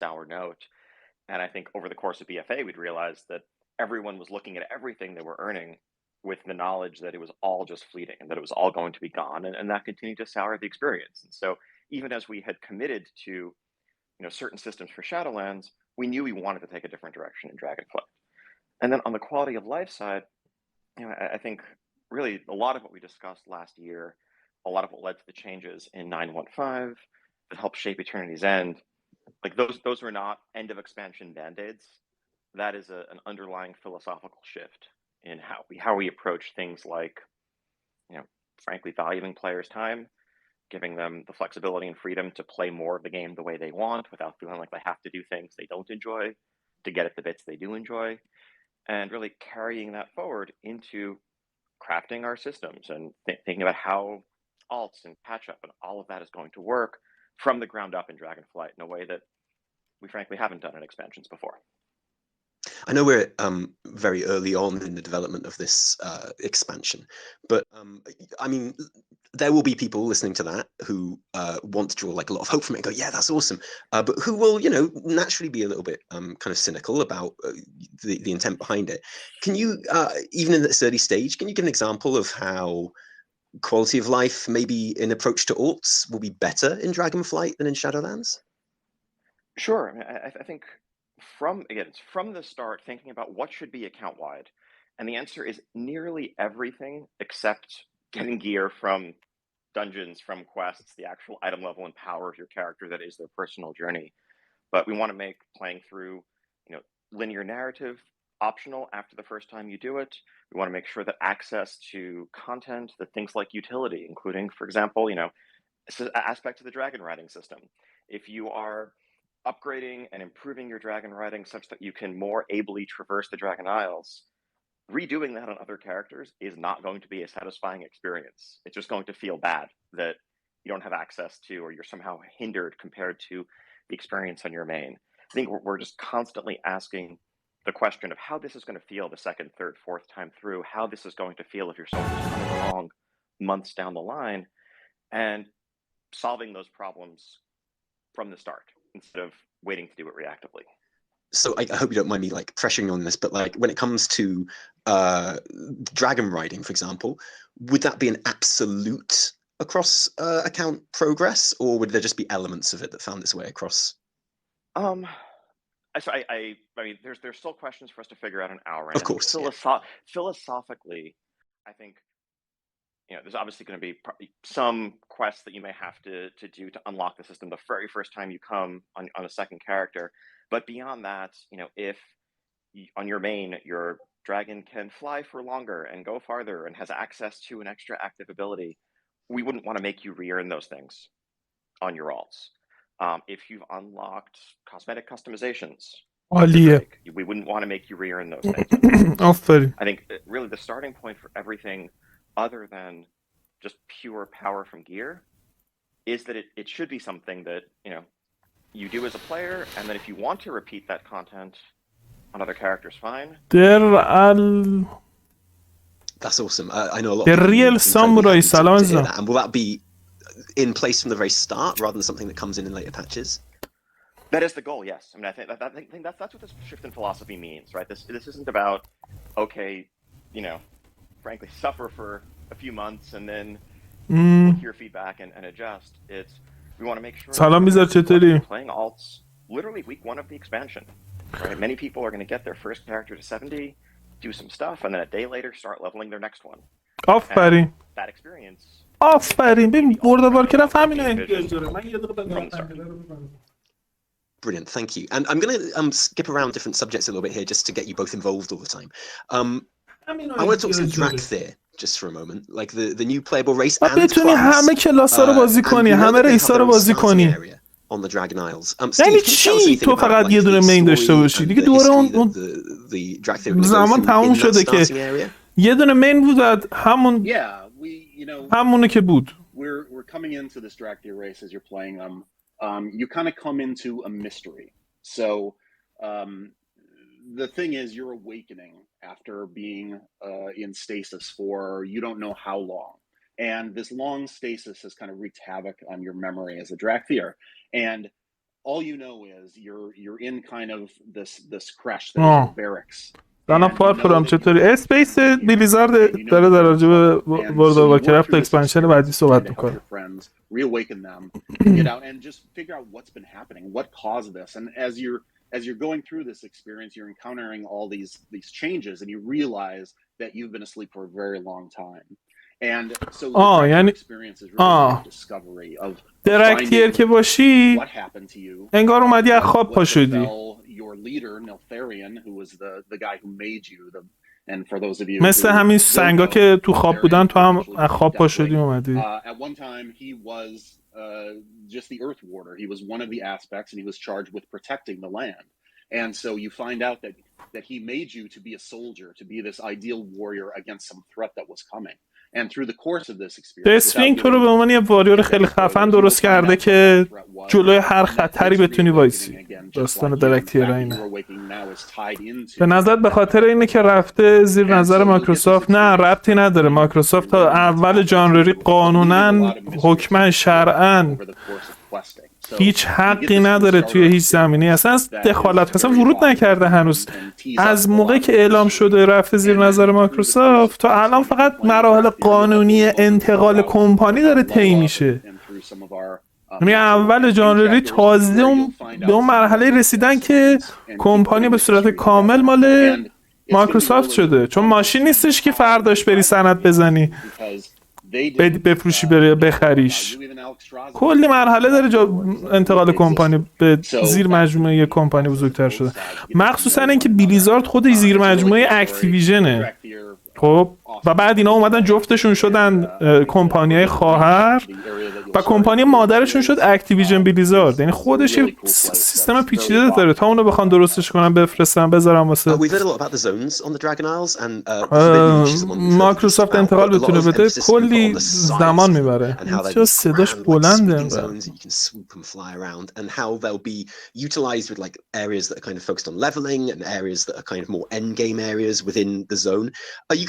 sour note. And I think over the course of BFA, we'd realized that everyone was looking at everything they were earning with the knowledge that it was all just fleeting and that it was all going to be gone. And that continued to sour the experience. And so even as we had committed to, certain systems for Shadowlands, we knew we wanted to take a different direction in Dragonflight. And then on the quality of life side, I think really a lot of what we discussed last year, a lot of what led to the changes in 9.15 that helped shape Eternity's End, like those were not end of expansion band-aids. That is an underlying philosophical shift in how we approach things like, frankly, valuing players' time, giving them the flexibility and freedom to play more of the game the way they want without feeling like they have to do things they don't enjoy to get at the bits they do enjoy, and really carrying that forward into crafting our systems and thinking about how alts and patch up and all of that is going to work from the ground up in Dragonflight in a way that we frankly haven't done in expansions before. I know we're very early on in the development of this expansion, but I mean, there will be people listening to that who want to draw like a lot of hope from it and go, yeah, that's awesome. But who will, naturally be a little bit kind of cynical about the intent behind it. Can you, even in this early stage, can you give an example of how quality of life, maybe in approach to alts, will be better in Dragonflight than in Shadowlands? Sure. I think from the start, thinking about what should be account-wide. And the answer is nearly everything except getting gear from dungeons, from quests, the actual item level and power of your character that is their personal journey. But we want to make playing through, linear narrative optional after the first time you do it. We want to make sure that access to content, that things like utility, including, for example, aspects of the dragon riding system. If you are upgrading and improving your dragon riding such that you can more ably traverse the Dragon Isles, redoing that on other characters is not going to be a satisfying experience. It's just going to feel bad that you don't have access to, or you're somehow hindered compared to the experience on your main. I think we're just constantly asking the question of how this is going to feel the second, third, fourth time through, how this is going to feel if your soul is coming along months down the line, and solving those problems from the start instead of waiting to do it reactively. So I hope you don't mind me like pressuring on this, but like when it comes to dragon riding, for example, would that be an absolute across account progress, or would there just be elements of it that found its way across? I mean, there's still questions for us to figure out on our end. Of course, Philosophically, I think there's obviously going to be some quests that you may have to do to unlock the system the very first time you come on a second character. But beyond that, if on your main, your dragon can fly for longer and go farther and has access to an extra active ability, we wouldn't want to make you re-earn those things on your alts. If you've unlocked cosmetic customizations, we wouldn't want to make you re-earn those things. I think really the starting point for everything other than just pure power from gear is that it should be something that you do as a player, and then if you want to repeat that content on other characters, fine. That's awesome. I know a lot The of real samurai salam. And will that be in place from the very start rather than something that comes in later patches? That is the goal, yes. I mean, I think that's what this shift in philosophy means, right? This isn't about, okay, frankly, suffer for a few months and then hear feedback and adjust. We want to make sure that playing alts literally week one of the expansion, right? Many people are going to get their first character to 70, do some stuff, and then a day later start leveling their next one. آفرین. That experience. آفرین. ببین ورد وار کرافت همین احتیاج داره. من یه دقیقه Brilliant, thank you. And I'm going to skip around different subjects a little bit here just to get you both involved all the time. I want to talk some dadgahe just for a moment, like the new playable race and بتونی همه کلاس‌ها رو بازی کنی، همه ریس‌ها رو بازی کنی. On the Dragon Isles. یعنی چی تو فقط یه دونه مین داشته باشی؟ دیگه دوباره اون زمان تموم شده که یه دونه مین بود همونه که بود. We're coming into this Dracula race as you're playing them. You kind of come into a mystery. So the thing is, you're awakening after being in stasis for you don't know how long. And this long stasis has kind of wreaked havoc on your memory as a Dracthyr. And all you know is you're in kind of this crash that is your barracks. الان فارفرام چطوری؟ اسپیس بلیزارد داره در راجع به ورلد اف وارکرافت اکسپنشن بعدی صحبت میکنه. Reawaken them and get out and just figure out what's been happening, what caused this. And as you're going through this experience, you're encountering all these changes, and you realize that you've been asleep for a very long time. And so the experience is really a discovery of درکتیر که باشی what happened to you. انگار اومدی از خواب پا شدی. Your leader Neltharion, who was the guy who made you, and for those of you مثل همین سنگا که تو خواب بودن تو هم از خواب پا شدی اومدی. At one time he was just the earth warder. He was one of the aspects, and he was charged with protecting the land. And so you find out that he made you to be a soldier, to be this ideal warrior against some threat that was coming. And through the course of this experience, دسوینگ تو رو به عنوان یه واریور خیلی خفن درست کرده که جلوی هر خطری بتونی وایسی. داستان درکتیر اینه. به نظر به خاطر اینه که رفته زیر نظر مایکروسافت؟ نه، ربطی نداره. مایکروسافت تا اول جانری قانونا حکما شرعا هیچ حقی نداره توی هیچ زمینی اصلا از دخالت اصلا ورود نکرده هنوز. از موقعی که اعلام شده رفته زیر نظر مایکروسافت تا الان فقط مراحل قانونی انتقال کمپانی داره طی میشه. یعنی اول جانری تازه به اون مرحله رسیدن که کمپانی به صورت کامل مال مایکروسافت شده، چون ماشین نیستش که فرداش بری سند بزنی بفروشی بری بخریش. کلی مرحله داره انتقال کمپانی به زیر مجموعه کمپانی بزرگتر شده، مخصوصا اینکه بلیزارد خودش زیر مجموعه اکتیویژنه. خب و بعد اینا اومدن جفتشون شدن کمپانیای خواهر و کمپانی مادرشون شد اکتیویژن بلیزارد. یعنی خودش یه سیستم پیچیده داره تا اونو بخوان درستش کنن بفرستن بذارن واسه مایکروسافت انتقال بتونه بده کلی زمان میبره. چه صداش بلنده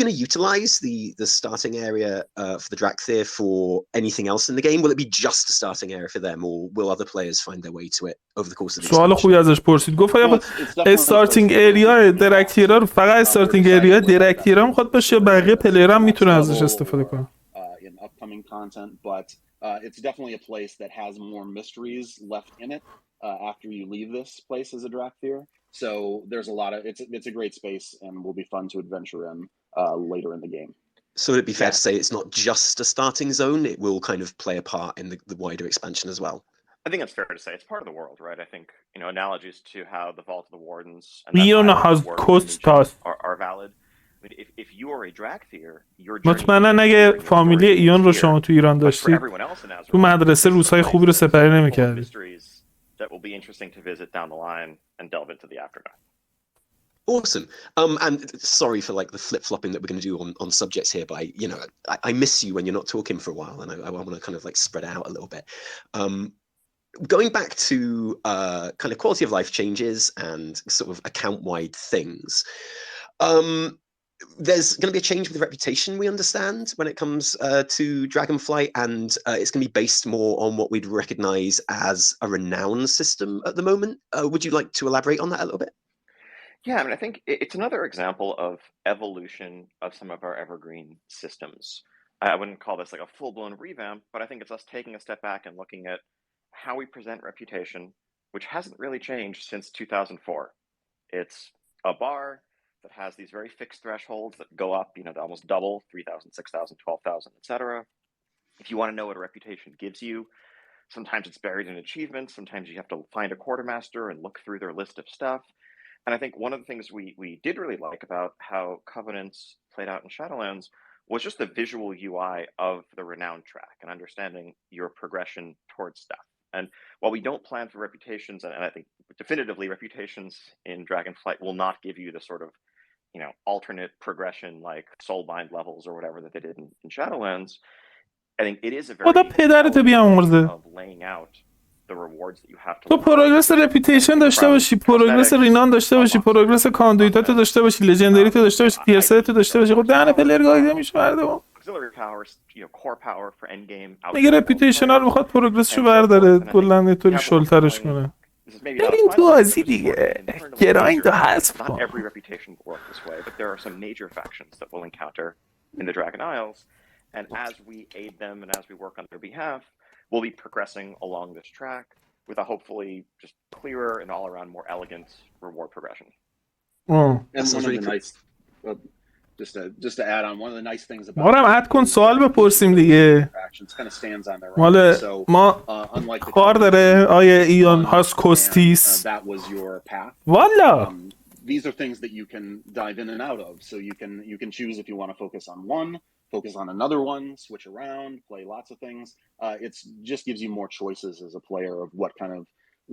going to utilize the starting area for the Drakthir for anything else in the game? Will it be just a starting area for them, or will other players find their way to it over the course of the expansion? سوال خوبی ازش پرسید. گفت آیا استارتینگ ایریا درکتیرا رو فقط استارتینگ ایریا درکتیرا میخواد باشه یا بقیه پلیرها هم میتونه ازش استفاده کنن؟ In upcoming content, but it's definitely a place that has more mysteries left in it after you leave this place as a Drakthir. So there's a lot of it's a great space and will be fun to adventure in later in the game. So would it be fair to say it's not just a starting zone, it will kind of play a part in the wider expansion as well? I think it's fair to say it's part of the world, right? I think, analogies to how the Vault of the Wardens and are valid. I mean, if you are a Drakthir, مطمئنا اگه فامیلی ایون رو شما تو ایران داشتید تو مدرسه روزهای خوبی رو سپری نمی‌کردید. That will be interesting to visit down the line and delve into the aftermath. Awesome. And sorry for like the flip-flopping that we're going to do on subjects here, but I miss you when you're not talking for a while, and I want to kind of like spread it out a little bit. Going back to kind of quality of life changes and sort of account-wide things. There's going to be a change with reputation, we understand, when it comes to Dragonflight, and it's going to be based more on what we'd recognize as a renown system at the moment. Would you like to elaborate on that a little bit? Yeah, I mean, I think it's another example of evolution of some of our evergreen systems. I wouldn't call this like a full-blown revamp, but I think it's us taking a step back and looking at how we present reputation, which hasn't really changed since 2004. It's a bar that has these very fixed thresholds that go up, to almost double, 3,000, 6,000, 12,000, etc. If you want to know what a reputation gives you, sometimes it's buried in achievements, sometimes you have to find a quartermaster and look through their list of stuff. And I think one of the things we did really like about how Covenants played out in Shadowlands was just the visual UI of the Renown track and understanding your progression towards stuff. And while we don't plan for reputations, and I think definitively reputations in Dragonflight will not give you the sort of alternate progression like Soulbind levels or whatever that they did in Shadowlands. I think it is a very of laying out the rewards that you have to. تو پروگرس رپیتیشن داشته باشی، پروگرس رینان داشته باشی، پروگرس کاندویتات داشته باشی، لژندری تو داشته باشی، تیر 3 تو داشته باشی. خب دهن پلیر گاییده میشه مردم. میگه رپیتیشن رو میخواد پروگرسشو برداره کلا اینطوری شلترش کنه. this is maybe not a بریم تو final thing, بازی but just more دیگه، of an internally گراین تو major thing. حذف Not کن. every reputation will work this way, but there are some major factions that we'll encounter in the Dragon Isles, and as we aid them and as we work on their behalf, we'll be progressing along this track with a hopefully just clearer and all around more elegant reward progression. And one of really the nice, just to add on, one of the nice things about ما رو هم اد کن سوال بپرسیم دیگه. kind of stands on their own. مال So ما unlike the کار داره آیه ایان and هاسکوستیس. that was your path. والا These are things that you can dive in and out of. So you can choose if you want to focus on one, focus on another one, switch around, play lots of things. It's just gives you more choices as a player of what kind of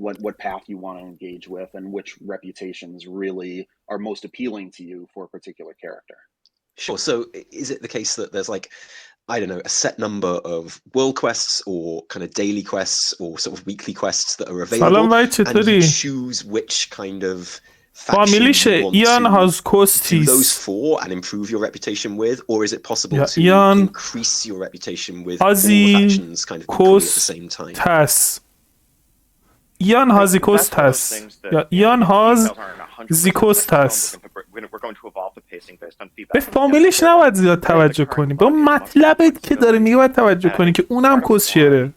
what path you want to engage with and which reputations really are most appealing to you for a particular character. Sure. So is it the case that there's like, I don't know, a set number of world quests or kind of daily quests or sort of weekly quests that are available, سلام وای and چطوری؟ you choose which kind of faction فامیلیشه you want ایان to do those هاسکوستیس. for and improve your reputation with, or is it possible to ایان increase your reputation with all the هازی factions kind of equally at the same time? کوستس. ایان هازیکوست هست یا ایان هاز زیکوست هست. به فامیلیش نباید زیاد توجه کنی، به اون مطلبت که داره میگه باید توجه کنی که اونم کسشیره.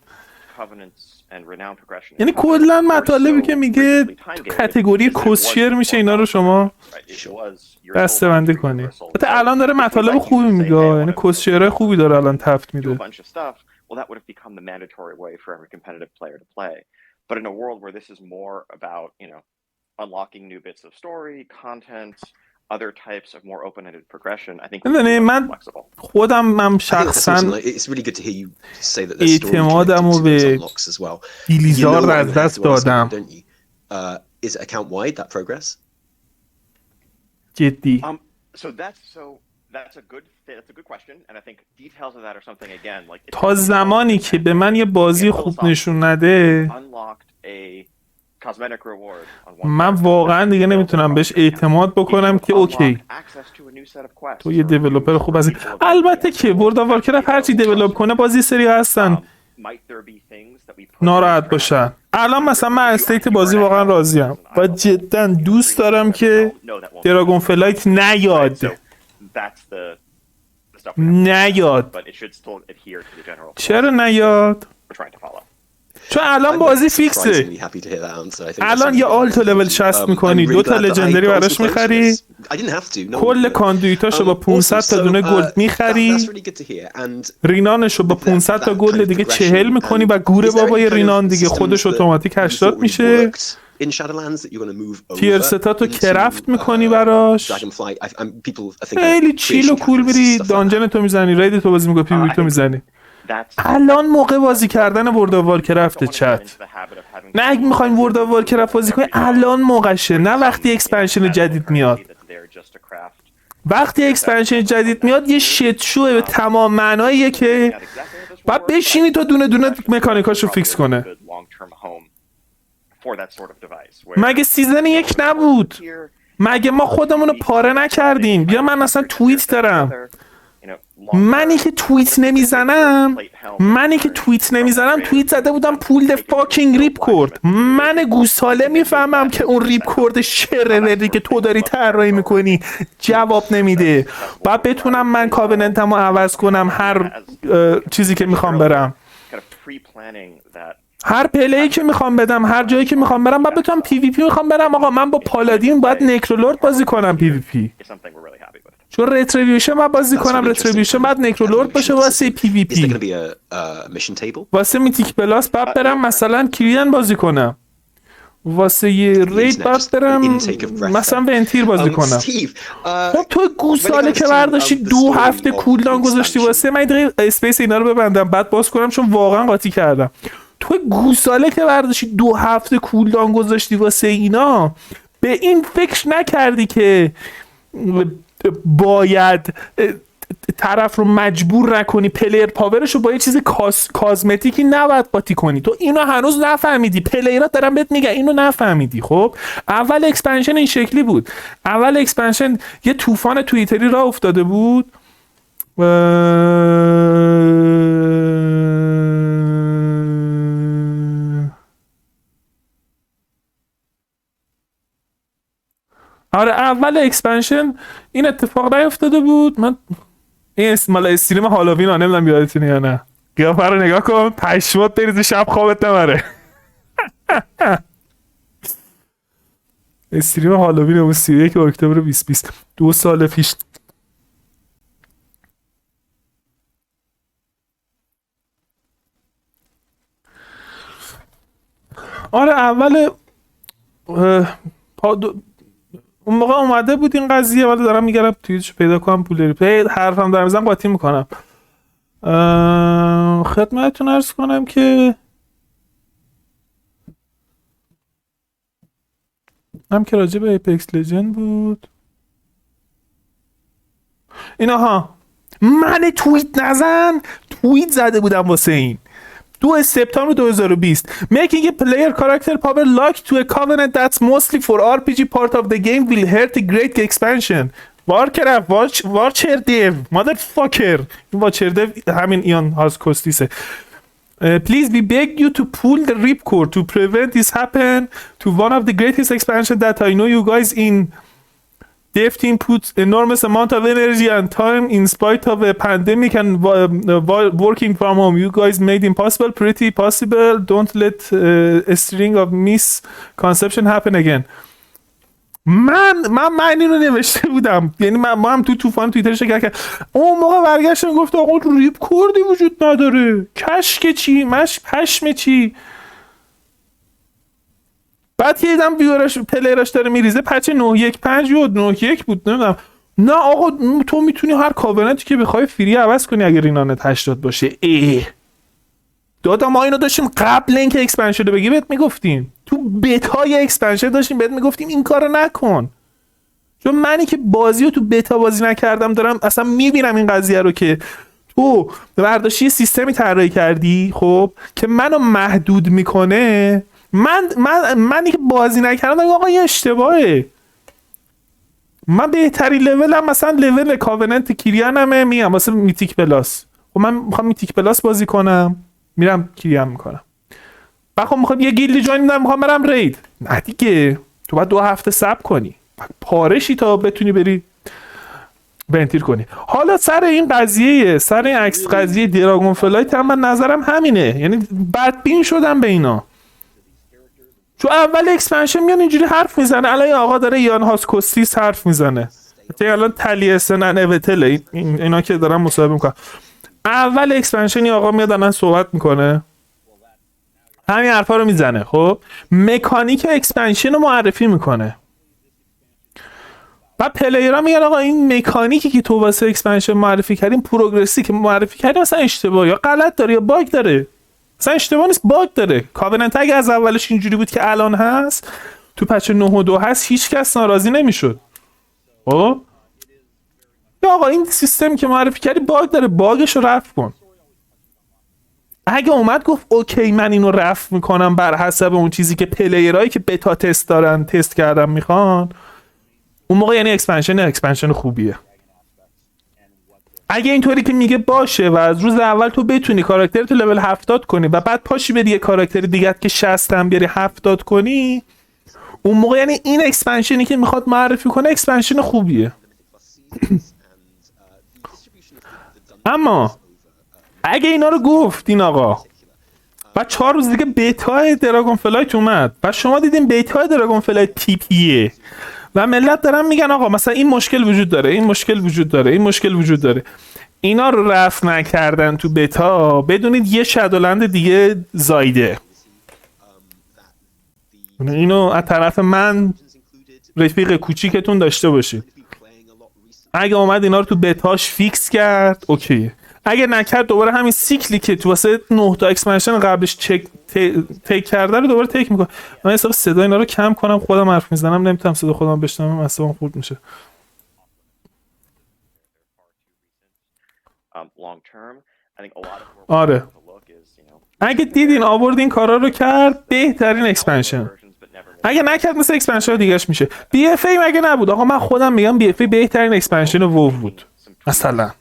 یعنی کلا مطالبی که میگه تو کتگوری کسشیر میشه اینا رو شما دسته بندی کنی. البته الان داره مطالب خوبی میگه، یعنی کسشیرهای خوبی داره الان تفت میده. But in a world where this is more about, unlocking new bits of story, content, other types of more open-ended progression, I think من خودم شخصا اعتمادمو به بیلیزارد از دست دادم. Is it account wide that progress? جدی. That's a good question, and I think details of that are something again like تا زمانی که به من یه بازی خوب نشون نده من واقعا دیگه نمیتونم بهش اعتماد بکنم که اوکی تو یه دیولپر خوب هستی. البته که ورلد اف وارکرافت هرچی دیولپ کنه بازی سری هستن ناراحت باشن. الان مثلا من استیت بازی واقعا راضیم و جدا دوست دارم که دراگون فلایت نیاد. چرا نیاد؟ چون الان بازی فیکسه. الان یه آلتو لول 60 میکنی، 2 تا لژندری براش میخری، کل کاندویتاشو با 500 تا دونه گلد میخری، رینانشو با 500 تا گلد دیگه 40 میکنی و گوره بابای رینان دیگه خودش اتوماتیک 80 میشه. تیر ستاتو کرافت میکنی براش، خیلی چیل و کول میری دانجن تو میزنی، رید تو بازی میکنی، پی وی تو میزنی. الان موقع بازی کردن ورلد اف وارکرافت چت. نه اگه میخوایم ورلد اف وارکرافت بازی کنیم الان موقعشه، نه وقتی اکسپنشن جدید میاد. وقتی اکسپنشن جدید میاد یه شت شوه به تمام معناییه که بعد بشینی تو دونه دونه مکانیکاشو فیکس کنه. مگه سیزن 1 نبود؟ مگه ما خودمونو پاره نکردیم؟ بیا من اصلا توییت دارم. منی که توییت نمیزنم توییت زده بودم پول فاکینگ ریپ کورد. من گوساله میفهمم که اون ریپ کورد شروری که تو داری طراحی میکنی جواب نمیده. بعد بتونم من کاوننتمو عوض کنم هر چیزی که میخوام برم، هر پلی که میخوام بدم، هر جایی که میخوام برم. بعد بتونم پی وی پی میخوام برم، آقا من با پالادین باید نکرولورد بازی کنم پی وی پی، چون رتریبیوشن باید بازی کنم، رتریبیوشن باید نکرولورد باشه واسه پی وی پی. واسه میتیک پلاس باید برم مثلا کلیان بازی کنم، واسه یه رید باید برم مثلا ونتیر بازی کنم. خب تو گوساله که برداشتی 2 هفته کولدان گذاشتی واسه من دقیقه اسپیس اینا رو ببندم بعد باز کنم چون واقعا قاطی کردم. تو گوساله که برداشتی 2 هفته کولدان گذاشتی واسه اینا، به این فکر نکردی که باید طرف رو مجبور نکنی پلیر پاورش رو با یه چیز کازمتیکی نباید قاطی کنی. تو اینو هنوز نفهمیدی، پلیرها دارن بهت میگن اینو نفهمیدی. خب اول اکسپنشن این شکلی بود، اول اکسپنشن یه طوفان توییتری راه افتاده بود آره اول اکسپنشن این اتفاق نیفتاده بود. من این مال استریم هالووین ها، نمیدونم یادتونه یا نه، قیافه رو نگاه کن، پشمات بریز شب خوابت نبره. استریم هالووین اون 31 اکتبر 2020، 2 سال پیش. آره اول اون موقع اومده بود این قضیه، ولی دارم میگردم توییتش پیدا کنم پول ریپلی حرفم دارم میزنم قاطی میکنم. خدمتتون عرض کنم که هم که راجع به ایپکس لجند بود اینا ها. من توییت نزن، توییت زده بودم واسه این 2 سپتامبر 2020. Making a player character power locked to a covenant that's mostly for RPG part of the game will hurt a great expansion. وارکرافت وارچر دیو مادرفاکر، این وارچر دیو همین ایان هاز کوستیسه. Please we beg you to pull the ripcord to prevent this happen to one of the greatest expansion that I know you guys in dev team put enormous amount of energy and time in spite of a pandemic and working from home. You guys made impossible pretty possible. Don't let a string of misconception happen again. من اینو نوشته بودم، یعنی ما هم تو طوفان توییتر شکر کرد. اون موقع برگشتم گفت آقا ریپ کوردی وجود نداره، کشک چی، پشم چی. بعد یه دیدم ویورش پلیرش داره میریزه پچ 915 یا 91 بود نمیدونم. نه آقا تو میتونی هر کاورنتی که بخوای فری عوض کنی اگر اینانت 80 باشه. دادا ما اینو داشتیم قبل اینکه اکسپنشن رو بگی بهت میگفتیم، تو بتای اکسپنشن داشتیم بهت میگفتیم این کارو نکن. چون منی که بازی رو تو بتا بازی نکردم دارم اصلا میبینم این قضیه رو که تو برداشتی سیستمی طراحی کردی خب که منو محدود میکنه. منی که بازی نکردم آقا این اشتباهه. من بهترین لولم مثلا لول کاوننت کیریانمه، میام واسه میتیک پلاس. خب من میخوام میتیک پلاس بازی کنم، میرم کیریان میکنم. بعد خب میخوام یه گیلدی جوین بدم، میخوام برم رید. نه دیگه تو باید 2 هفته صبر کنی، پارشی تا بتونی بری ونتیر کنی. حالا سر این قضیه، سر این عکس قضیه دراگون فلایت هم من نظرم همینه، یعنی بدبین شدم به اینا. چون اول اکسپنشن میان اینجوری حرف میزنه، الان آقا داره یان هاس کوستیس حرف میزنه، الان تلیسن اوتل اینا که دارن مصاحبه میکنن. اول اکسپنشن آقا میاد الان صحبت میکنه، همین حرفا رو میزنه. خب مکانیک اکسپنشن رو معرفی میکنه، بعد پلیرها میگن آقا این مکانیکی که تو واسه اکسپنشن معرفی کردیم، پروگرسی که معرفی کردیم مثلا اشتباه یا غلط داره یا باگ داره. مثلا اشتباه نیست، باگ داره. کاوننت اگه از اولش اینجوری بود که الان هست، تو پچ 9.2 هست، هیچ کس ناراضی نمیشد. خب یا آقا این سیستم که معرفی کردی باگ داره، باگش رو رفع کن. اگه اومد گفت اوکی من اینو رفع میکنم بر حسب اون چیزی که پلیرایی که بتا تست دارن تست کردن میخوان، اون موقع یعنی اکسپنشن خوبیه. اگه اینطوری که میگه باشه و از روز اول تو بتونی کاراکترتو لول 70 کنی و بعد پاشی به دیگه کاراکتر دیگه که 60 هم بیاری 70 کنی، اون موقع یعنی این اکسپنشنی که میخواد معرفی کنه اکسپنشن خوبیه. اما اگه اینا رو گفت این آقا و 4 روز دیگه بیتای دراگون فلایت اومد و شما دیدین بیتای دراگون فلایت تی پیه و ملت دارن میگن آقا مثلا این مشکل وجود داره، این مشکل وجود داره، این مشکل وجود داره، اینا رو رفع نکردن تو بتا، بدونید یه شادولند دیگه زایده. اینو از طرف من رفیق کوچیکتون داشته باشید. اگه اومد اینا رو تو بتاش فیکس کرد اوکیه، اگه نکرد دوباره همین سیکلی که تو واسه 9 تا اکسپنشن قبلش تیک کرده رو دوباره تیک میکنه. من حساب صدا اینا رو کم کنم، خودم حرف میزنم نمیتونم صدا خودم بشنوم، اصلا خورد میشه. آره اگه دیدین آوردین کارا رو کرد بهترین اکسپنشن، اگه نکرد مثل اکسپنشن دیگهش میشه. بی اف ای مگه نبود آقا؟ من خودم میگم بی اف ای بهترین اکسپنشن وو بود مثلا.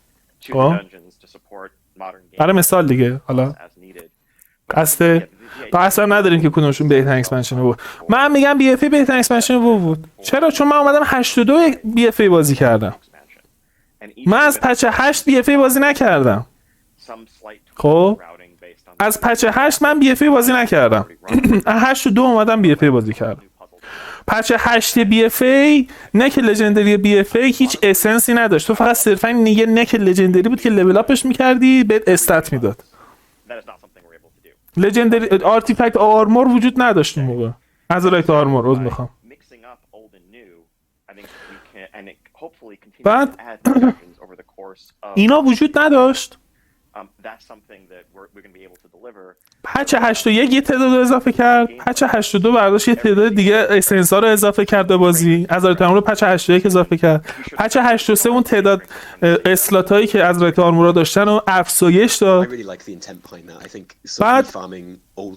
برای مثال دیگه، حالا قصد بحث هم نداریم که کدومشون بهترین اکسپنشن بود. من میگم بی اف ای بهترین اکسپنشن بود. چرا؟ چون من اومدم 82 بی اف ای بازی کردم. من از پچ 8 بی اف ای بازی نکردم. خب از پچ 8 من بی اف ای بازی نکردم. 82 اومدم بی اف ای بازی کردم. پچ 8 بی اف ای نک لژندری بی اف ای هیچ اسنسی نداشت. تو فقط صرفا یه نک لژندری بود که لول اپش می‌کردی، بهت استات میداد. لژندری آرتیفکت آرمور وجود نداشت اون موقع. ازرایت آرمور روز میخوام. بعد اینا وجود نداشت. پچ 81 یه تعداد اضافه کرد، پچ 82 برداشت یه تعداد دیگه اسنسا رو اضافه کرد به بازی، از رایت آرمور پچ 81 اضافه کرد، پچ 83 اون تعداد اسلات هایی که از رایت آرمور داشتن رو افزایش داد. بعد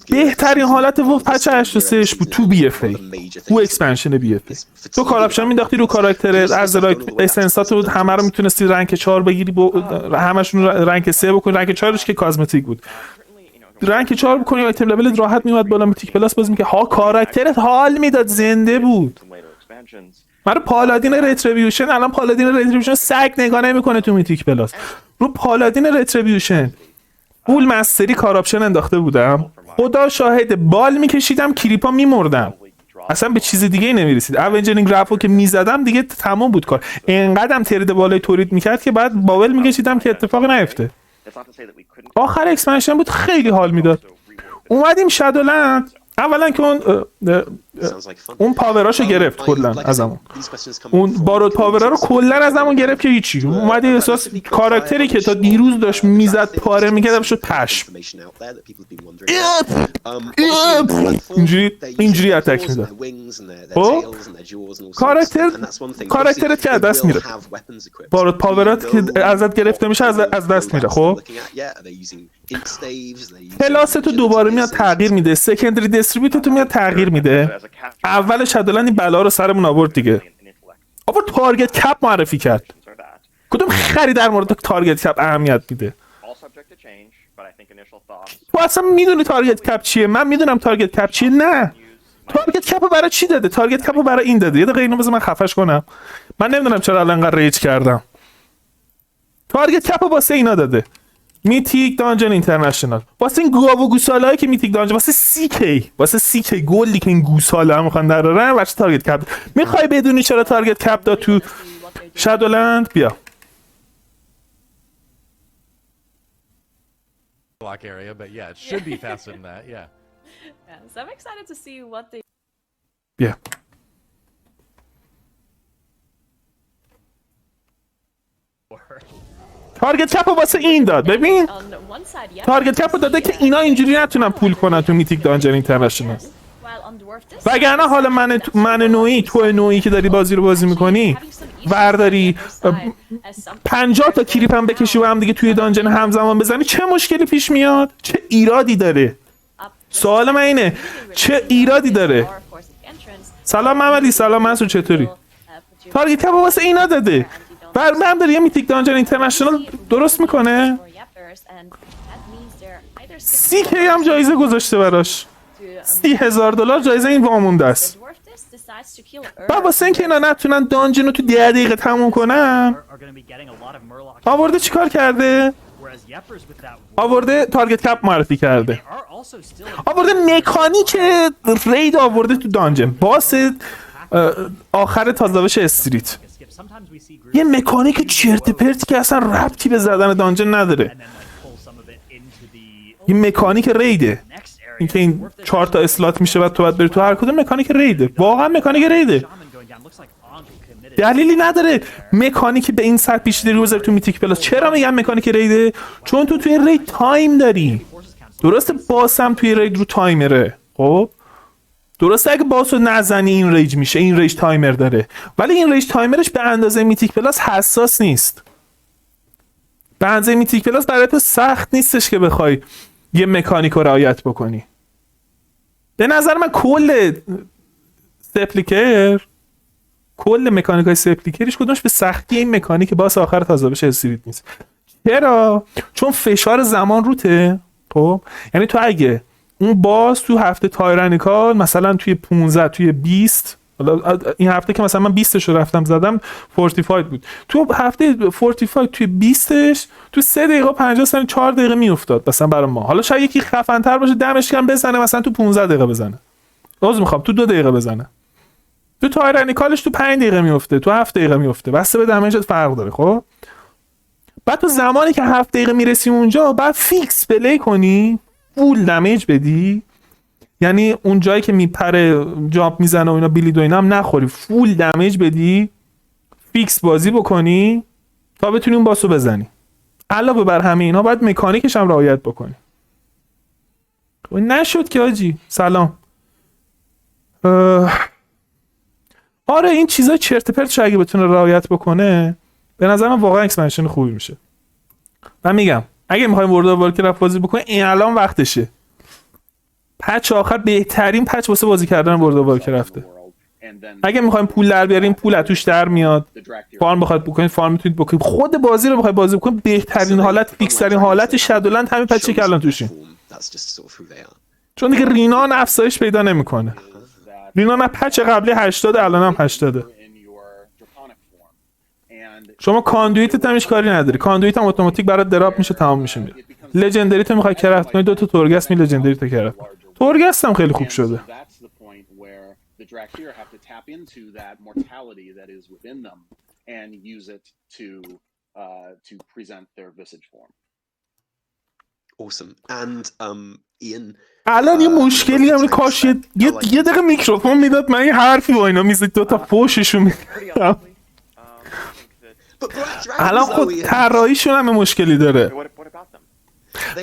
بهترین حالت وو پچ 83 ش بود تو بی اف ای، تو اکسپنشن بی اف ای. تو کاراپشن مینداختی رو کاراکترت، از رایت اسنسات رو همه رو میتونستی رنک 4 بگیری، همشون رنک 3 بکنی، رنک 4 ش که کازمتیک بود. رنک 4 بکنی آیتم لولت راحت میومد بالا، میتیک پلاس بازی می‌کرد. ها کاراکترت حال میداد، زنده بود. من پالادین رتریبیوشن، الان پالادین رتریبیوشن سگ نگاه نمیکنه تو میتیک پلاس. رو پالادین رتریبیوشن فول مستری کاراپشن انداخته بودم، خدا شاهد بال میکشیدم کریپا میمردم، اصلا به چیز دیگه ای نمیرسید. اونجرینگ رفو که میزدم دیگه تمام بود کار. اینقدرم ترید بالای تولید میکرد که بعد باول میکشیدم که اتفاق نیفته. آخر اکسپنشن بود، خیلی حال میداد. اومدیم شادولند، اولا که اون پاوراشو گرفت کلا ازمون، اون بارود پاورا رو کلا ازمون گرفت که هیچی. اومدی احساس کاراکتری که تا دیروز داشت میزد پاره میکرد شد پشم، اینجوری اتک میداد. خب کاراکترت که از دست میره، بارود پاورات که ازت گرفته میشه از دست میره. خب پلاست تو دوباره میاد تغییر میده، سکندری دیستریبیوت تو میاد تغییر میده. اول شادولند این بلا رو سرمون آورد دیگه، آورد تارگت کپ معرفی کرد. کدوم خری در مورد تارگت کپ اهمیت میده؟ تو اصلا میدونی تارگت کپ چیه؟ من میدونم تارگت کپ چیه. نه، تارگت کپ برای چی داده؟ تارگت کپ برای این داده. یه دقیقه اینو بذار من خفش کنم. من نمیدونم چرا الان انقدر ریج کردم. تارگت کپ واسه اینا داده. میتیک دانجن اینترنشنال، واسه این گاو و گوسالهایی که میتیک دانجن، واسه سی کی گلی که این گوساله هم میخوان درارن، واسه تارگت کپ. میخوای بدونی چرا تارگت کپ داد تو شادولند؟ بیا. block area, but yeah, it should be faster than that. Yeah. So I'm excited to see what they بیا. تارگت کپ واسه این داد. ببین تارگت کپ داده که اینا اینجوری نتونن پول کنن تو میتیک دانجن اینترنشنال. وگرنه حالا من نوعی، تو نوعی که داری بازی رو بازی میکنی ورداری 50 تا کریپ هم بکشی و هم دیگه توی دانجن همزمان بزنی، چه مشکلی پیش میاد؟ چه ایرادی داره؟ سوال من اینه چه ایرادی داره؟ سلام محمدی، سلام منصور، چطوری؟ تارگت کپ واسه اینا داده. برم داره یه میتیک دانجن اینترنشنال درست میکنه. 30K هم جایزه گذاشته براش، $30,000 جایزه این وامونده است. بعد واسه اینکه اینا نتونن دانجن رو تو 10 دقیقه تموم کنن، آورده چیکار کرده؟ آورده تارگت کپ معرفی کرده، آورده مکانیک رید آورده تو دانجن، باس آخر تازه‌وش استریت. یه مکانیک چرت پرتی که اصلا ربطی به زدن دانجن نداره. یه مکانیک ریده، اینکه این 4 تا اسلات میشه و تو باید بری تو هر کدوم. مکانیک ریده، واقعا مکانیک ریده، دلیلی نداره مکانیک به این سطح پیچیده رو تو میتیک پلاس. چرا میگم مکانیک ریده؟ چون تو توی رید تایم داری. درسته باسم توی رید رو تایمره، خب درسته اگه باسو نزنی این ریج میشه، این ریج تایمر داره، ولی این ریج تایمرش به اندازه میتیک پلاس حساس نیست. به اندازه میتیک پلاس برای تو سخت نیستش که بخوای یه مکانیک رو رعایت بکنی. به نظر من کل مکانیکای سپلیکرش کدومش به سختی این مکانیک باس آخر تازه بشه استریت نیست. چرا؟ چون فشار زمان روته. خب یعنی تو اگه اون باز تو هفته تایرانیکال مثلا توی 15 توی 20، حالا این هفته که مثلا من 20 رو رفتم زدم 45 بود، تو هفته 45 توی 20ش تو 3 دقیقه 50 ثانیه 4 دقیقه میافتاد مثلا برای ما. حالا شاید یکی خفن تر باشه دمش گرم بزنه مثلا تو 15 دقیقه بزنه، باز میخوام تو 2 دقیقه بزنه، تو تایرانیکالش تو 5 دقیقه میفته، تو 7 دقیقه میفته، بسته به دمیجت فرق داره. خب بعد تو زمانی که 7 دقیقه میرسی اونجا بعد فیکس پلی کنی، فول دمیج بدی، یعنی اون جایی که میپره جامپ میزنه و اینا بلید و اینا هم نخوری، فول دمیج بدی، فیکس بازی بکنی تا بتونی اون باسو بزنی. علاوه بر همه اینا باید مکانیکش هم رعایت بکنی. خب نشد که آجی سلام. آره این چیزا چرت پرت اگه بتونه رعایت بکنه به نظر من واقعا اکسپنشن خوبی میشه. من میگم اگه میخوایم ورلد اف وارکرافت بازی بکنیم این الان وقتشه. پچ آخر بهترین پچ واسه بازی کردن ورلد اف وارکرافته. اگه میخوایم پول در بیاریم پول از توش در میاد، فارم بخواید بکنید فارم میتونید بکنید، خود بازی رو بخواید بازی بکنید بهترین حالت فیکس ترین حالت شادولند همین پچی که الان توشیم. چون دیگه رینا افزایش پیدا نمیکنه. رینا نه پچ قبلی 80 الان هم 80. شما کاندویت هم هیچ کاری نداری، کاندویت هم اتوماتیک برات دراپ میشه تمام میشه میره. لژندری تو میخوای کرافت کنی 2 تا تورگاس می لژندری تو کرافت. تورگاس هم خیلی خوب شده. The Draktyr have to tap into that mortality that is within them and use it to present their visage form. Awesome. And Ian الان یه مشکلی هم کاش یه دقیقه میکروفون میداد من یه حرفی با اینا میزد 2 تا فوششون میدم. الان خود طراحیشون هم مشکلی داره.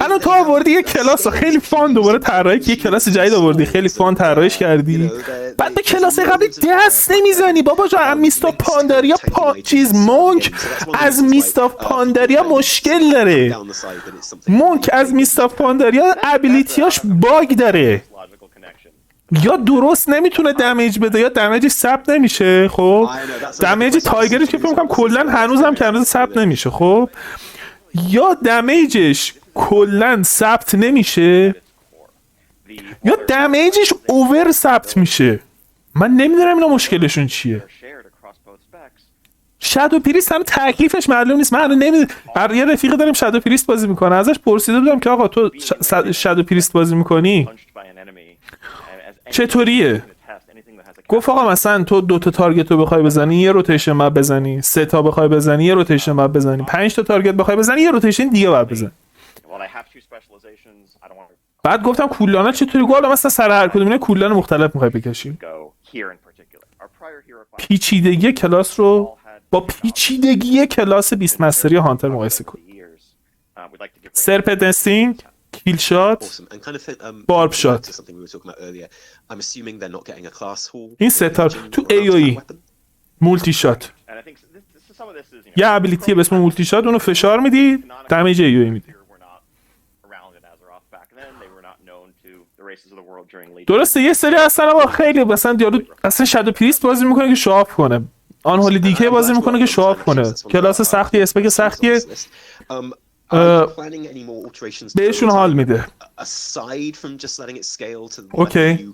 الان تو آوردی یه کلاس خیلی فان دوباره طراحی که یه کلاس جدید آوردی خیلی فان طراحیش کردی، بعد به کلاس قبلی دست نمیزنی بابا جان. میستا پانداریا چیز مونک از میستا پانداریا مشکل داره، مونک از میستا پانداریا ابیلیتیاش باگ داره، یا درست نمیتونه دمیج بده یا دمیجش ثبت نمیشه. خب دمیج تایگرش که فکر می‌کنم کلا هنوزم که هنوز ثبت نمیشه، خب یا دمیجش کلن ثبت نمیشه یا دمیجش اوور ثبت میشه. من نمیدونم اینا مشکلشون چیه. شادو پریست هم تکلیفش معلوم نیست. من نمیدونم. یه رفیق داریم شادو پریست بازی میکنه، ازش پرسیده بودم که آقا تو شادو پریست بازی میکنی چطوریه؟ گفت آقا مثلا تو 2 تا تارگت رو بخوای بزنی یه روتیشن مپ بزنی، 3 تا بخوای بزنی یه روتیشن مپ بزنی، 5 تا تارگت بخوای بزنی یه روتیشن دیگه باید بزنی. بعد گفتم کولانه چطوری؟ گفت مثلا سر هر کدوم اینا کولان مختلف میخوای بکشی. پیچیدگی کلاس رو با پیچیدگی کلاس بیست مستری هانتر مقایسه کن. سرپدنسینگ، کیل شات، بارب شات، این ستار تو ای مولتی شات. یه ابیلیتی به اسم مولتی شات اونو فشار میدی دمیج ای میدی. درسته یه سری اصلا با خیلی مثلا یارو اصلا شادو پریست بازی میکنه که شواف کنه، آن هولی دیکه بازی میکنه که شواف کنه، کلاس سختی اسپک سختیه بهشون حال میده. اوکی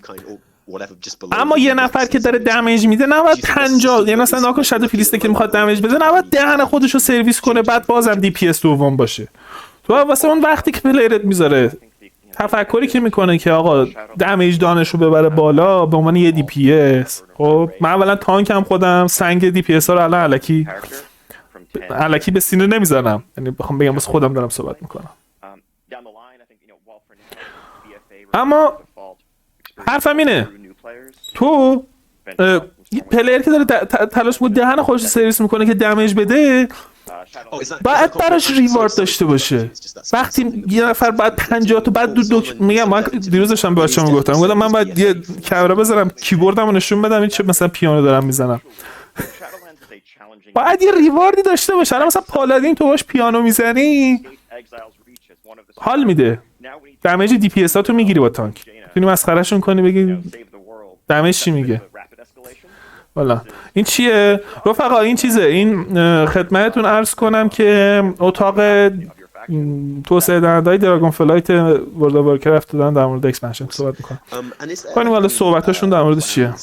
اما یه نفر که داره دمیج میده نباید 50 یعنی مثلا ناکن شادو پریسته که میخواد دمیج بزنه نباید دهن خودش رو سرویس کنه بعد بازم دی پی اس دوم باشه. تو واسه اون وقتی که پلیرت میذاره تفکری که میکنه که آقا دمیج دانش رو ببره بالا به عنوان یه دی پی اس. خب من اولا تانکم خودم سنگ دی پی اس ها رو الان الکی به سینه نمیزنم، یعنی بخوام بگم واسه خودم دارم صحبت میکنم. اما حرفم اینه تو پلیر که داره تلاش بود دهن خودش سرویس میکنه که دمیج بده باید براش ریوارد داشته باشه. وقتی یه نفر بعد 50 تا بعد میگم من دیروز داشتم به بچه‌م گفتم من باید یه کامera بذارم کیبوردمو نشون بدم این چه مثلا پیانو دارم میزنم، باید یه ریواردی داشته باشه. الان مثلا پالادین تو باش پیانو میزنی حال میده، دمیج دی پی اس ها تو میگیری با تانک، میتونی مسخرهشون کنی بگی دمیج چی میگه. والا این چیه رفقا؟ این چیزه. این خدمتتون عرض کنم که اتاق توسعه دهنده‌های دراگون فلایت ورلد اف وارکرافت دادن در مورد اکسپنشن صحبت میکنن. کنیم حالا صحبتاشون در مورد چیه؟